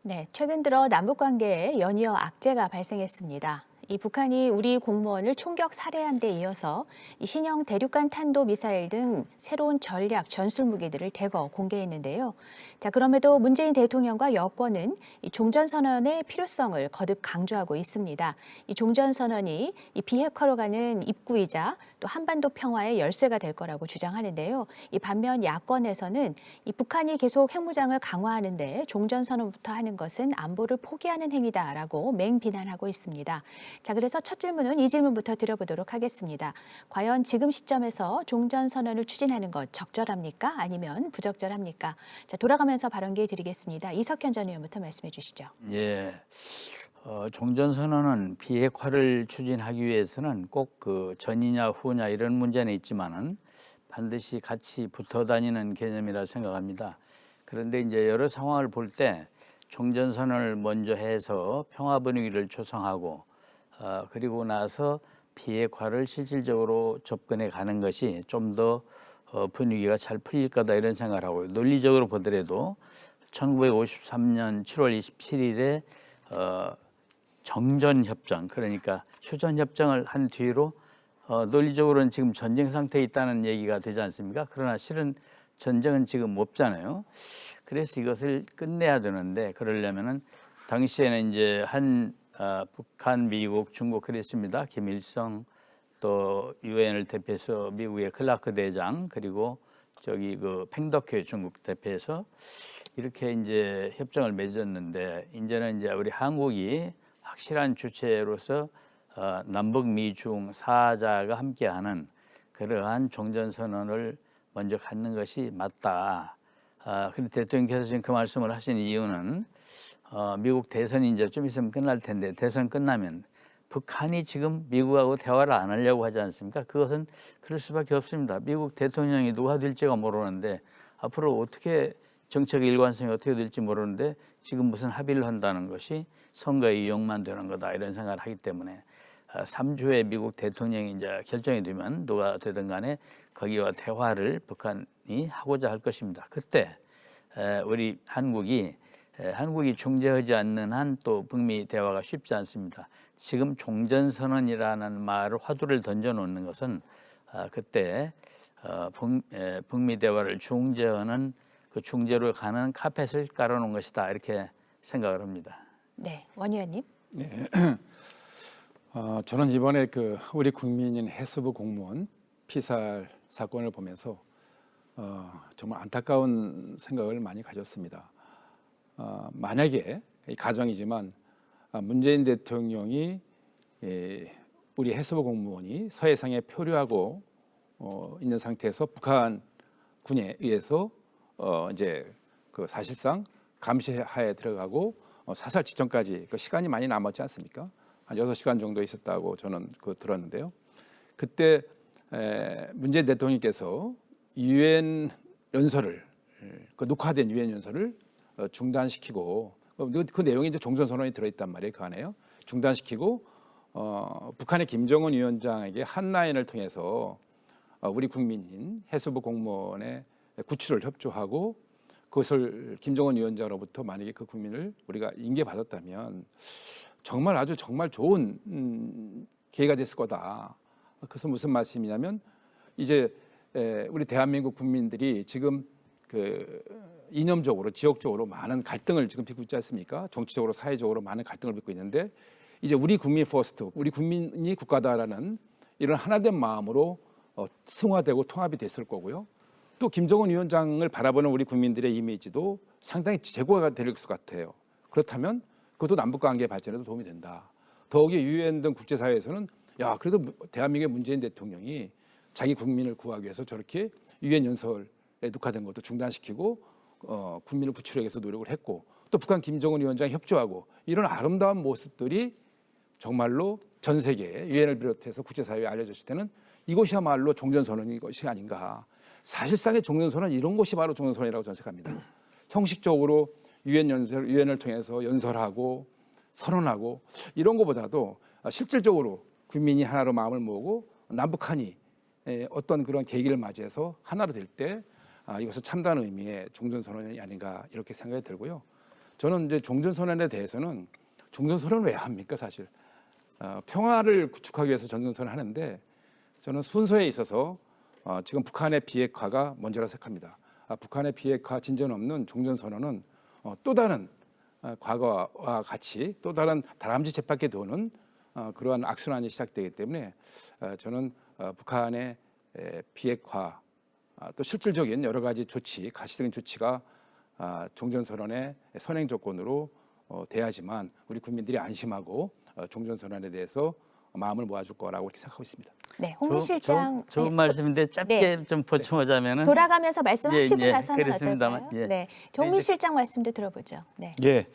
네, 최근 들어 남북 관계에 연이어 악재가 발생했습니다. 이 북한이 우리 공무원을 총격 살해한 데 이어서 이 신형 대륙간 탄도 미사일 등 새로운 전략 전술 무기들을 대거 공개했는데요. 자, 그럼에도 문재인 대통령과 여권은 이 종전 선언의 필요성을 거듭 강조하고 있습니다. 이 종전 선언이 이 비핵화로 가는 입구이자 또 한반도 평화의 열쇠가 될 거라고 주장하는데요. 이 반면 야권에서는 이 북한이 계속 핵무장을 강화하는데 종전 선언부터 하는 것은 안보를 포기하는 행위다라고 맹비난하고 있습니다. 자, 그래서 첫 질문은 이 질문부터 드려보도록 하겠습니다. 과연 지금 시점에서 종전 선언을 추진하는 것 적절합니까? 아니면 부적절합니까? 자, 돌아가면서 발언 기회 드리겠습니다. 이석현 전 의원부터 말씀해 주시죠. 예, 종전 선언은 비핵화를 추진하기 위해서는 꼭 그 전이냐 후냐 이런 문제는 있지만은 반드시 같이 붙어 다니는 개념이라 생각합니다. 그런데 이제 여러 상황을 볼 때 종전 선언을 먼저 해서 평화 분위기를 조성하고 그리고 나서 비핵화를 실질적으로 접근해 가는 것이 좀 더 분위기가 잘 풀릴 거다 이런 생각을 하고요. 논리적으로 보더라도 1953년 7월 27일에 정전협정, 그러니까 휴전협정을 한 뒤로 논리적으로는 지금 전쟁 상태에 있다는 얘기가 되지 않습니까? 그러나 실은 전쟁은 지금 없잖아요. 그래서 이것을 끝내야 되는데 그러려면은 당시에는 이제 북한, 미국, 중국 그랬습니다. 김일성 또 유엔을 대표해서 미국의 클라크 대장 그리고 저기 그 팽덕회 중국 대표해서 이렇게 이제 협정을 맺었는데 이제는 이제 우리 한국이 확실한 주체로서 남북 미중 사자가 함께하는 그러한 종전 선언을 먼저 갖는 것이 맞다. 그런데 대통령께서 지금 그 말씀을 하신 이유는 미국 대선이 이제 좀 있으면 끝날 텐데 대선 끝나면 북한이 지금 미국하고 대화를 안 하려고 하지 않습니까? 그것은 그럴 수밖에 없습니다. 미국 대통령이 누가 될지가 모르는데 앞으로 어떻게 정책의 일관성이 어떻게 될지 모르는데 지금 무슨 합의를 한다는 것이 선거의 이용만 되는 거다 이런 생각을 하기 때문에 3주에 미국 대통령이 이제 결정이 되면 누가 되든 간에 거기와 대화를 북한이 하고자 할 것입니다. 그때 우리 한국이 중재하지 않는 한 또 북미 대화가 쉽지 않습니다. 지금 종전선언이라는 말을 화두를 던져놓는 것은 그때 북미 대화를 중재하는 그 중재로 가는 카펫을 깔아놓은 것이다 이렇게 생각을 합니다. 네, 원 의원님. 네. 저는 이번에 그 우리 국민인 해수부 공무원 피살 사건을 보면서 정말 안타까운 생각을 많이 가졌습니다. 만약에 가정이지만 문재인 대통령이 우리 해수부 공무원이 서해상에 표류하고 있는 상태에서 북한 군에 의해서 이제 그 사실상 감시하에 들어가고 사살 직전까지 그 시간이 많이 남았지 않습니까? 한 6시간 정도 있었다고 저는 들었는데요. 그때 문재인 대통령께서 유엔 연설을 그 녹화된 유엔 연설을 중단시키고 그 내용이 이제 종전선언이 들어있단 말이에요. 그 안에요. 중단시키고 북한의 김정은 위원장에게 한라인을 통해서 우리 국민인 해수부 공무원의 구출을 협조하고 그것을 김정은 위원장으로부터 만약에 그 국민을 우리가 인계받았다면 정말 아주 정말 좋은 기회가 됐을 거다. 그래서 무슨 말씀이냐면 이제 우리 대한민국 국민들이 지금 그 이념적으로 지역적으로 많은 갈등을 지금 빚고 있지 않습니까? 정치적으로 사회적으로 많은 갈등을 빚고 있는데 이제 우리 국민 퍼스트, 우리 국민이 국가다라는 이런 하나된 마음으로 승화되고 통합이 됐을 거고요. 또 김정은 위원장을 바라보는 우리 국민들의 이미지도 상당히 제고가 될 것 같아요. 그렇다면 그것도 남북관계 발전에도 도움이 된다. 더욱이 유엔 등 국제사회에서는 야 그래도 대한민국의 문재인 대통령이 자기 국민을 구하기 위해서 저렇게 유엔 연설에 녹화된 것도 중단시키고 국민을 구출하기 위해서 노력을 했고 또 북한 김정은 위원장 협조하고 이런 아름다운 모습들이 정말로 전 세계에 유엔을 비롯해서 국제사회에 알려졌을 때는 이것이야말로 종전선언인 것이 아닌가. 사실상의 종전선언은 이런 것이 바로 종전선언이라고 저는 생각합니다. 형식적으로 유엔을 통해서 연설하고 선언하고 이런 것보다도 실질적으로 국민이 하나로 마음을 모으고 남북한이 어떤 그런 계기를 맞이해서 하나로 될 때 이것은 참다운 의미의 종전선언이 아닌가 이렇게 생각이 들고요. 저는 이제 종전선언에 대해서는 종전선언을 왜 합니까, 사실? 평화를 구축하기 위해서 종전선언을 하는데 저는 순서에 있어서 지금 북한의 비핵화가 먼저라 생각합니다. 북한의 비핵화 진전 없는 종전선언은 또 다른 과거와 같이 또 다른 다람쥐 쳇바퀴 도는 그러한 악순환이 시작되기 때문에 저는 북한의 비핵화 또 실질적인 여러 가지 조치, 가시적인 조치가 종전선언의 선행 조건으로 돼야지만 우리 국민들이 안심하고 종전선언에 대해서 마음을 모아줄 거라고 이렇게 생각하고 있습니다. 네, 홍 실장. 좋은 네, 말씀인데 짧게 좀 보충하자면은 돌아가면서 말씀하시고 예, 나서 하는 그렇습니다만, 어떨까요? 예. 네, 정민 실장 말씀도 들어보죠. 네. 예,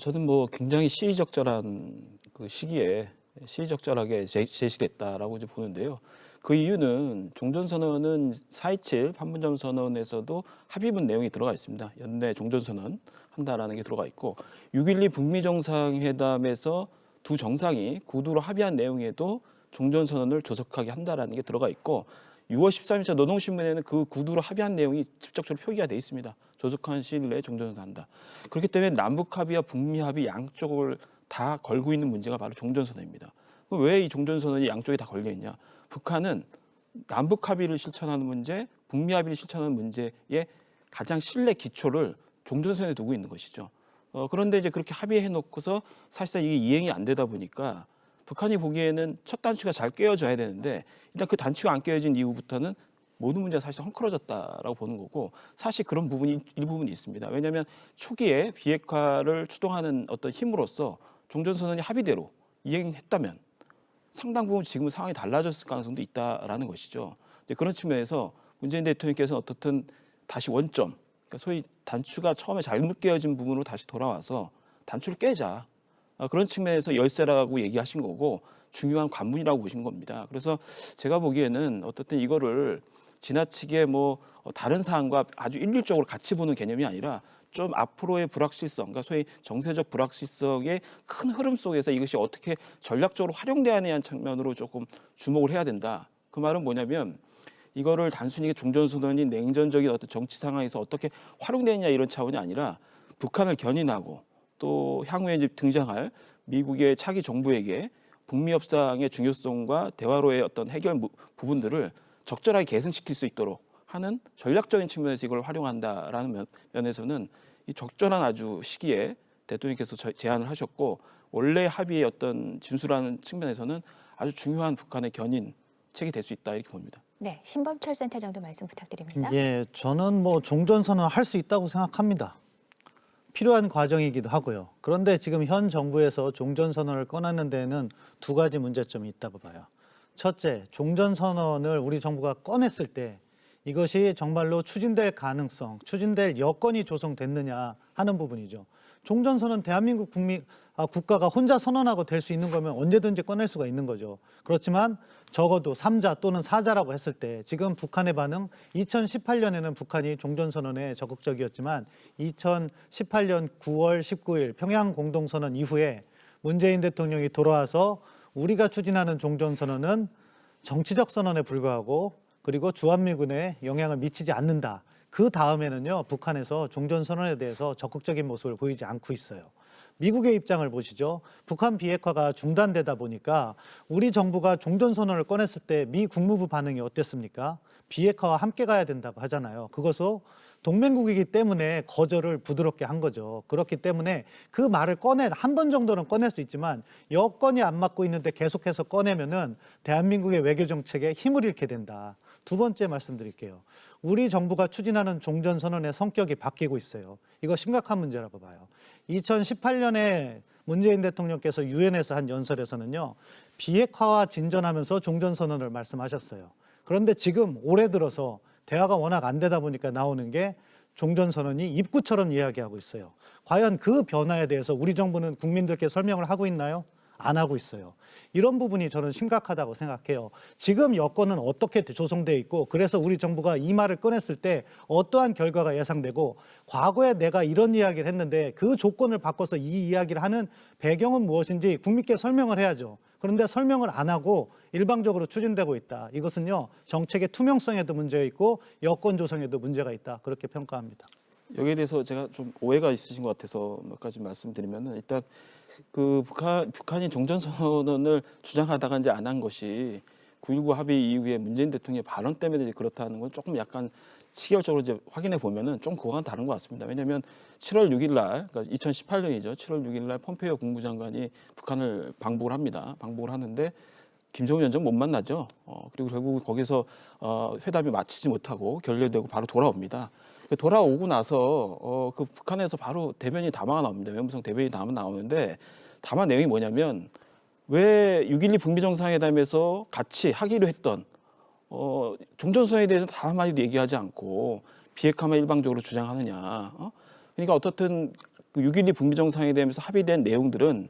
저는 뭐 굉장히 시의적절한 그 시기에 시의적절하게 제시됐다라고 이제 보는데요. 그 이유는 종전선언은 4.27 판문점 선언에서도 합의문 내용이 들어가 있습니다. 연내 종전선언 한다라는 게 들어가 있고 6.12 북미 정상회담에서 두 정상이 구두로 합의한 내용에도 종전선언을 조속하게 한다라는 게 들어가 있고 6월 13일자 노동신문에는 그 구두로 합의한 내용이 직접적으로 표기가 돼 있습니다. 조속한 시일 내에 종전선언을 한다. 그렇기 때문에 남북 합의와 북미 합의 양쪽을 다 걸고 있는 문제가 바로 종전선언입니다. 왜 이 종전선언이 양쪽에 다 걸려 있냐? 북한은 남북 합의를 실천하는 문제, 북미 합의를 실천하는 문제의 가장 신뢰 기초를 종전선언에 두고 있는 것이죠. 그런데 이제 그렇게 합의해 놓고서 사실상 이게 이행이 안 되다 보니까 북한이 보기에는 첫 단추가 잘 깨어져야 되는데 일단 그 단추가 안 깨어진 이후부터는 모든 문제가 사실 헝클어졌다라고 보는 거고 사실 그런 부분이 일부분이 있습니다. 왜냐하면 초기에 비핵화를 추동하는 어떤 힘으로써 종전선언이 합의대로 이행했다면 상당 부분 지금 상황이 달라졌을 가능성도 있다라는 것이죠. 그런 측면에서 문재인 대통령께서는 어떻든 다시 원점, 그러니까 소위 단추가 처음에 잘못 깨어진 부분으로 다시 돌아와서 단추를 깨자. 그런 측면에서 열쇠라고 얘기하신 거고 중요한 관문이라고 보신 겁니다. 그래서 제가 보기에는 어떻든 이거를 지나치게 뭐 다른 사안과 아주 일률적으로 같이 보는 개념이 아니라 좀 앞으로의 불확실성, 그러니까 소위 정세적 불확실성의 큰 흐름 속에서 이것이 어떻게 전략적으로 활용돼야 하는 측면으로 조금 주목을 해야 된다. 그 말은 뭐냐면 이거를 단순히 종전선언이 냉전적인 어떤 정치 상황에서 어떻게 활용되느냐 이런 차원이 아니라 북한을 견인하고 또 향후에 이제 등장할 미국의 차기 정부에게 북미 협상의 중요성과 대화로의 어떤 해결 부분들을 적절하게 계승시킬 수 있도록 하는 전략적인 측면에서 이걸 활용한다라는 면에서는 이 적절한 아주 시기에 대통령께서 제안을 하셨고 원래 합의의 어떤 진수라는 측면에서는 아주 중요한 북한의 견인 책이 될 수 있다 이렇게 봅니다. 네, 신범철 센터장도 말씀 부탁드립니다. 예, 저는 뭐 종전선언 할 수 있다고 생각합니다. 필요한 과정이기도 하고요. 그런데 지금 현 정부에서 종전선언을 꺼내는 데에는 두 가지 문제점이 있다고 봐요. 첫째, 종전선언을 우리 정부가 꺼냈을 때 이것이 정말로 추진될 가능성, 추진될 여건이 조성됐느냐 하는 부분이죠. 종전선언 대한민국 국가가 혼자 선언하고 될 수 있는 거면 언제든지 꺼낼 수가 있는 거죠. 그렇지만 적어도 3자 또는 4자라고 했을 때 지금 북한의 반응 2018년에는 북한이 종전선언에 적극적이었지만 2018년 9월 19일 평양 공동선언 이후에 문재인 대통령이 돌아와서 우리가 추진하는 종전선언은 정치적 선언에 불과하고 그리고 주한미군에 영향을 미치지 않는다. 그 다음에는요, 북한에서 종전선언에 대해서 적극적인 모습을 보이지 않고 있어요. 미국의 입장을 보시죠. 북한 비핵화가 중단되다 보니까 우리 정부가 종전선언을 꺼냈을 때 미 국무부 반응이 어땠습니까? 비핵화와 함께 가야 된다고 하잖아요. 그것도 동맹국이기 때문에 거절을 부드럽게 한 거죠. 그렇기 때문에 그 말을 한 번 정도는 꺼낼 수 있지만 여건이 안 맞고 있는데 계속해서 꺼내면은 대한민국의 외교 정책에 힘을 잃게 된다. 두 번째 말씀드릴게요. 우리 정부가 추진하는 종전선언의 성격이 바뀌고 있어요. 이거 심각한 문제라고 봐요. 2018년에 문재인 대통령께서 유엔에서 한 연설에서는요, 비핵화와 진전하면서 종전선언을 말씀하셨어요. 그런데 지금 올해 들어서 대화가 워낙 안 되다 보니까 나오는 게 종전선언이 입구처럼 이야기하고 있어요. 과연 그 변화에 대해서 우리 정부는 국민들께 설명을 하고 있나요? 안 하고 있어요. 이런 부분이 저는 심각하다고 생각해요. 지금 여건은 어떻게 조성되어 있고 그래서 우리 정부가 이 말을 꺼냈을 때 어떠한 결과가 예상되고 과거에 내가 이런 이야기를 했는데 그 조건을 바꿔서 이 이야기를 하는 배경은 무엇인지 국민께 설명을 해야죠. 그런데 설명을 안 하고 일방적으로 추진되고 있다. 이것은요, 정책의 투명성에도 문제가 있고 여건 조성에도 문제가 있다. 그렇게 평가합니다. 여기에 대해서 제가 좀 오해가 있으신 것 같아서 몇 가지 말씀드리면은 일단 그 북한이 종전선언을 주장하다가 이제 안 한 것이 9.19 합의 이후에 문재인 대통령의 발언 때문에 이제 그렇다는 건 조금 약간 시기적으로 이제 확인해 보면은 좀 그거랑 다른 것 같습니다. 왜냐하면 7월 6일 날, 그러니까 2018년이죠. 7월 6일 날 폼페이오 국무장관이 북한을 방북을 합니다. 방북을 하는데 김정은 위원장 못 만나죠. 그리고 결국 거기서 회담이 마치지 못하고 결렬되고 바로 돌아옵니다. 돌아오고 나서 그 북한에서 바로 대변인 담화가 나옵니다. 외무성 대변인 담화 나오는데 담화 내용이 뭐냐면 왜 6.12 북미 정상회담에서 같이 하기로 했던 종전선언에 대해서 단 한마디도 얘기하지 않고 비핵화만 일방적으로 주장하느냐. 그러니까 어떻든 그 6.12 북미 정상회담에서 합의된 내용들은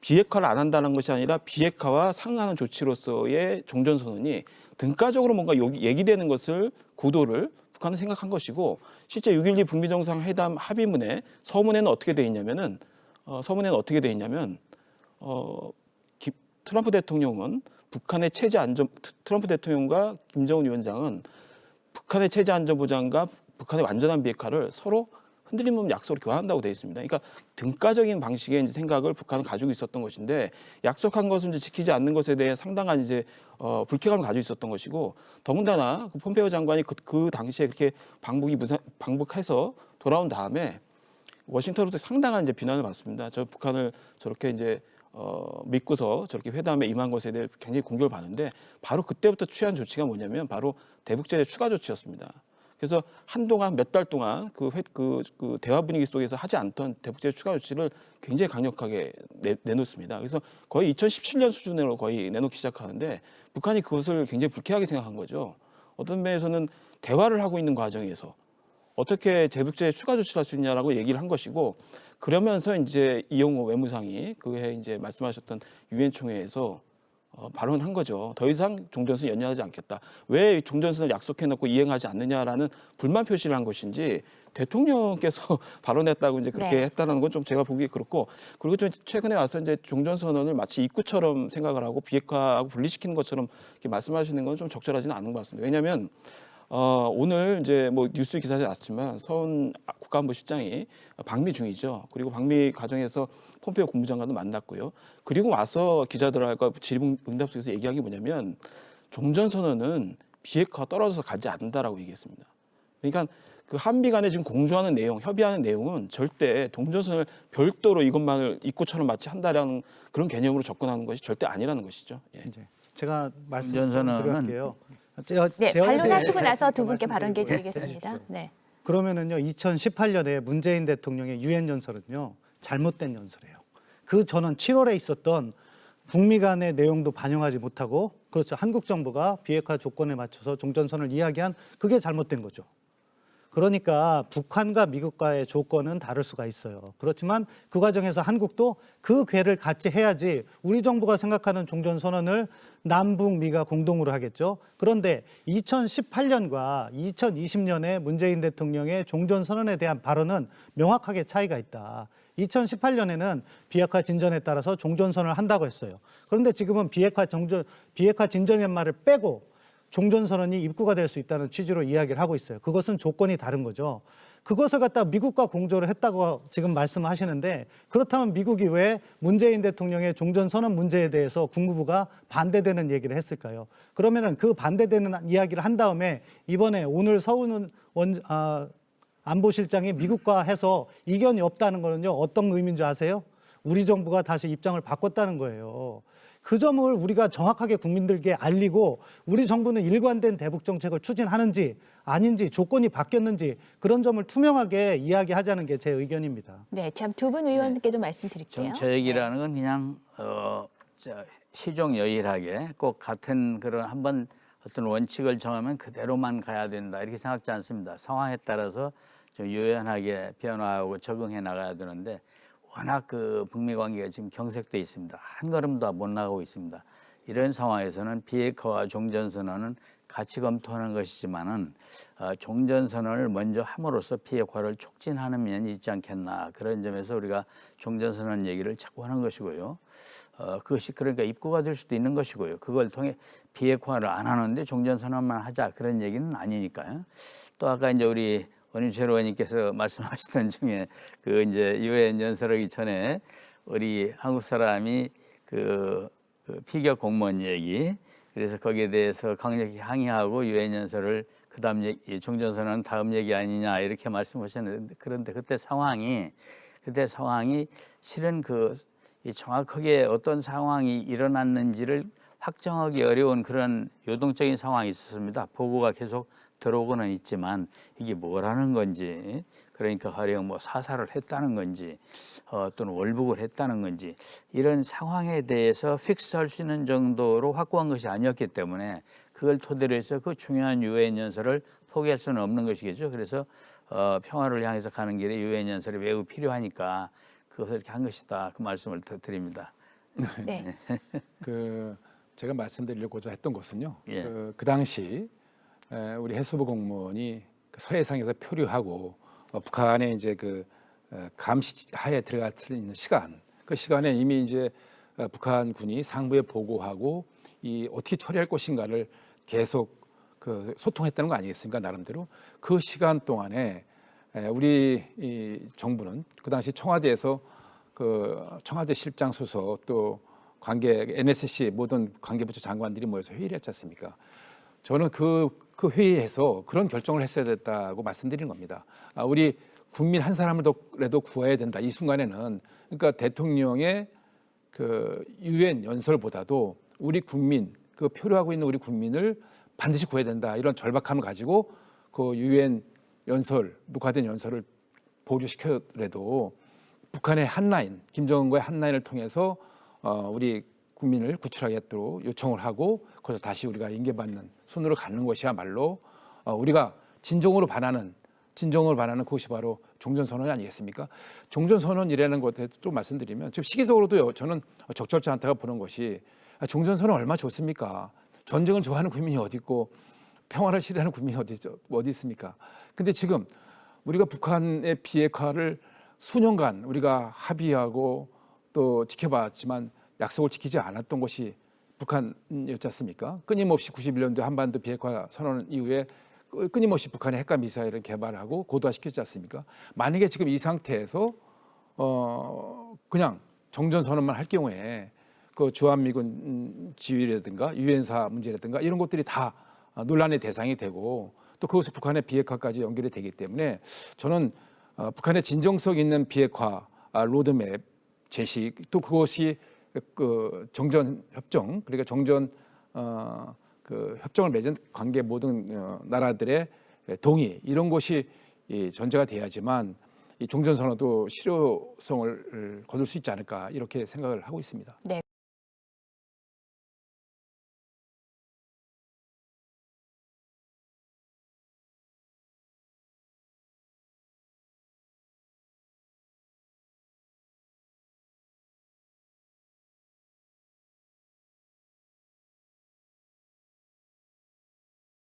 비핵화를 안 한다는 것이 아니라 비핵화와 상응하는 조치로서의 종전선언이 등가적으로 뭔가 얘기되는 것을 구도를 북한은 생각한 것이고 실제 6.12 북미 정상회담 합의문에 서문에는 어떻게 돼 있냐면은 트럼프 대통령은 북한의 체제 안전 트럼프 대통령과 김정은 위원장은 북한의 체제 안전 보장과 북한의 완전한 비핵화를 서로 흔들림 없는 약속을 교환한다고 되어 있습니다. 그러니까 등가적인 방식의 이제 생각을 북한은 가지고 있었던 것인데 약속한 것을 이제 지키지 않는 것에 대해 상당한 이제 불쾌감을 가지고 있었던 것이고 더군다나 그 폼페이오 장관이 그 당시에 그렇게 방북해서 돌아온 다음에 워싱턴으로부터 상당한 이제 비난을 받습니다. 저 북한을 저렇게 이제 믿고서 저렇게 회담에 임한 것에 대해 굉장히 공격을 받는데 바로 그때부터 취한 조치가 뭐냐면 바로 대북제재 추가 조치였습니다. 그래서 한동안 몇 달 동안 그 대화 분위기 속에서 하지 않던 대북제재 추가 조치를 굉장히 강력하게 내놓습니다. 그래서 거의 2017년 수준으로 거의 내놓기 시작하는데 북한이 그것을 굉장히 불쾌하게 생각한 거죠. 어떤 면에서는 대화를 하고 있는 과정에서 어떻게 대북제재 추가 조치를 할 수 있냐라고 얘기를 한 것이고 그러면서 이제 이용호 외무상이 그해 이제 말씀하셨던 유엔 총회에서 발언한 거죠. 더 이상 종전선 연연하지 않겠다. 왜 종전선을 약속해놓고 이행하지 않느냐라는 불만 표시를 한 것인지 대통령께서 발언했다고 이제 그렇게 네. 했다는 건 좀 제가 보기에 그렇고 그리고 좀 최근에 와서 이제 종전선언을 마치 입구처럼 생각을 하고 비핵화하고 분리시키는 것처럼 이렇게 말씀하시는 건 좀 적절하지는 않은 것 같습니다. 왜냐하면 오늘 이제 뭐 뉴스 기사에 났지만 서훈 국가안보 실장이 방미 중이죠. 그리고 방미 과정에서 폼페이오 국무장관도 만났고요. 그리고 와서 기자들과 질의응답 속에서 얘기한 게 뭐냐면 종전선언은 비핵화 떨어져서 가지 않는다라고 얘기했습니다. 그러니까 그 한미 간에 지금 공조하는 내용, 협의하는 내용은 절대 종전선언을 별도로 이것만을 입구처럼 마치 한다라는 그런 개념으로 접근하는 것이 절대 아니라는 것이죠. 예. 이제 제가 말씀 종전선언은 드릴게요. 네, 제어에 반론하시고 대해 나서 두 분께 말씀드리고 발언기 드리겠습니다. 네. 그러면은요, 2018년에 문재인 대통령의 유엔 연설은요, 잘못된 연설이에요. 그 전은 7월에 있었던 북미 간의 내용도 반영하지 못하고, 그렇죠. 한국 정부가 비핵화 조건에 맞춰서 종전선을 이야기한 그게 잘못된 거죠. 그러니까 북한과 미국과의 조건은 다를 수가 있어요. 그렇지만 그 과정에서 한국도 그 궤를 같이 해야지 우리 정부가 생각하는 종전선언을 남북미가 공동으로 하겠죠. 그런데 2018년과 2020년에 문재인 대통령의 종전선언에 대한 발언은 명확하게 차이가 있다. 2018년에는 비핵화 진전에 따라서 종전선언을 한다고 했어요. 그런데 지금은 비핵화 진전이란 말을 빼고 종전선언이 입구가 될 수 있다는 취지로 이야기를 하고 있어요. 그것은 조건이 다른 거죠. 그것을 갖다 미국과 공조를 했다고 지금 말씀하시는데 그렇다면 미국이 왜 문재인 대통령의 종전선언 문제에 대해서 국무부가 반대되는 얘기를 했을까요? 그러면은 그 반대되는 이야기를 한 다음에 이번에 오늘 서훈 안보실장이 미국과 해서 이견이 없다는 거는요. 어떤 의미인 줄 아세요? 우리 정부가 다시 입장을 바꿨다는 거예요. 그 점을 우리가 정확하게 국민들께 알리고 우리 정부는 일관된 대북 정책을 추진하는지 아닌지 조건이 바뀌었는지 그런 점을 투명하게 이야기하자는 게 제 의견입니다. 네, 참 두 분 의원께도 말씀드릴게요. 저 얘기라는 건 그냥 시종여일하게 꼭 같은 그런 한번 어떤 원칙을 정하면 그대로만 가야 된다 이렇게 생각지 않습니다. 상황에 따라서 좀 유연하게 변화하고 적응해 나가야 되는데 워낙 그 북미 관계가 지금 경색돼 있습니다. 한 걸음도 못 나가고 있습니다. 이런 상황에서는 비핵화와 종전선언은 같이 검토하는 것이지만은 종전선언을 먼저 함으로써 비핵화를 촉진하는 면이 있지 않겠나 그런 점에서 우리가 종전선언 얘기를 자꾸 하는 것이고요. 그것이 그러니까 입구가 될 수도 있는 것이고요. 그걸 통해 비핵화를 안 하는데 종전선언만 하자 그런 얘기는 아니니까요. 또 아까 이제 우리 원유철 의원님께서 말씀하시던 중에 그 이제 유엔 연설하기 전에 우리 한국 사람이 그 피격 공무원 얘기, 그래서 거기에 대해서 강력히 항의하고 유엔 연설을 그다음 얘기, 종전선언은 다음 얘기 아니냐 이렇게 말씀하셨는데, 그런데 그때 상황이 실은 정확하게 어떤 상황이 일어났는지를 확정하기 어려운 그런 요동적인 상황이 있었습니다. 보고가 계속 들어오고는 있지만 이게 뭐라는 건지, 그러니까 가령 뭐 사살을 했다는 건지 또는 월북을 했다는 건지, 이런 상황에 대해서 픽스할 수 있는 정도로 확고한 것이 아니었기 때문에 그걸 토대로 해서 그 중요한 유엔 연설을 포기할 수는 없는 것이겠죠. 그래서 평화를 향해서 가는 길에 유엔 연설이 매우 필요하니까 그것을 이렇게 한 것이다, 그 말씀을 드립니다. 네. 제가 말씀드리려고자 했던 것은요. 예. 그 당시 우리 해수부 공무원이 서해상에서 표류하고 북한의 이제 감시하에 들어갈 수 있는 시간, 그 시간에 이미 이제 북한군이 상부에 보고하고 이 어떻게 처리할 것인가를 계속 소통했다는 거 아니겠습니까? 나름대로 그 시간 동안에 우리 이 정부는 그 당시 청와대에서 청와대 실장 수석 또 관계 NSC 모든 관계부처 장관들이 모여서 회의를 했지 않습니까? 저는 그 회의에서 그런 결정을 했어야 됐다고 말씀드리는 겁니다. 우리 국민 한 사람이라도 구해야 된다. 이 순간에는, 그러니까 대통령의 유엔 연설보다도 우리 국민, 표류하고 있는 우리 국민을 반드시 구해야 된다. 이런 절박함을 가지고 그 유엔 연설, 녹화된 연설을 보류시켜더라도 북한의 한라인, 김정은과의 한라인을 통해서 우리 국민을 구출하겠도록 요청을 하고 거기서 다시 우리가 인계받는 순으로 가는 것이야말로 우리가 진정으로 바라는 그것이 바로 종전선언이 아니겠습니까? 종전선언이라는 것에 또 말씀드리면 지금 시기적으로도 저는 적절치 않다고 보는 것이, 종전선언 얼마나 좋습니까? 전쟁을 좋아하는 국민이 어디 있고 평화를 싫어하는 국민이 어디 있습니까? 근데 지금 우리가 북한의 비핵화를 수년간 우리가 합의하고 또 지켜봤지만 약속을 지키지 않았던 것이 북한이었지 않습니까? 끊임없이 91년도 한반도 비핵화 선언 이후에 끊임없이 북한의 핵과 미사일을 개발하고 고도화시켰지 않습니까? 만약에 지금 이 상태에서 그냥 정전선언만 할 경우에 주한미군 지위라든가 유엔사 문제라든가 이런 것들이 다 논란의 대상이 되고 또 그것이 북한의 비핵화까지 연결이 되기 때문에 저는 북한의 진정성 있는 비핵화 로드맵 제시, 또 그것이 정전 협정, 그러니까 정전 협정을 맺은 관계 모든 나라들의 동의, 이런 것이 전제가 돼야지만 이 종전선언도 실효성을 거둘 수 있지 않을까, 이렇게 생각을 하고 있습니다. 네.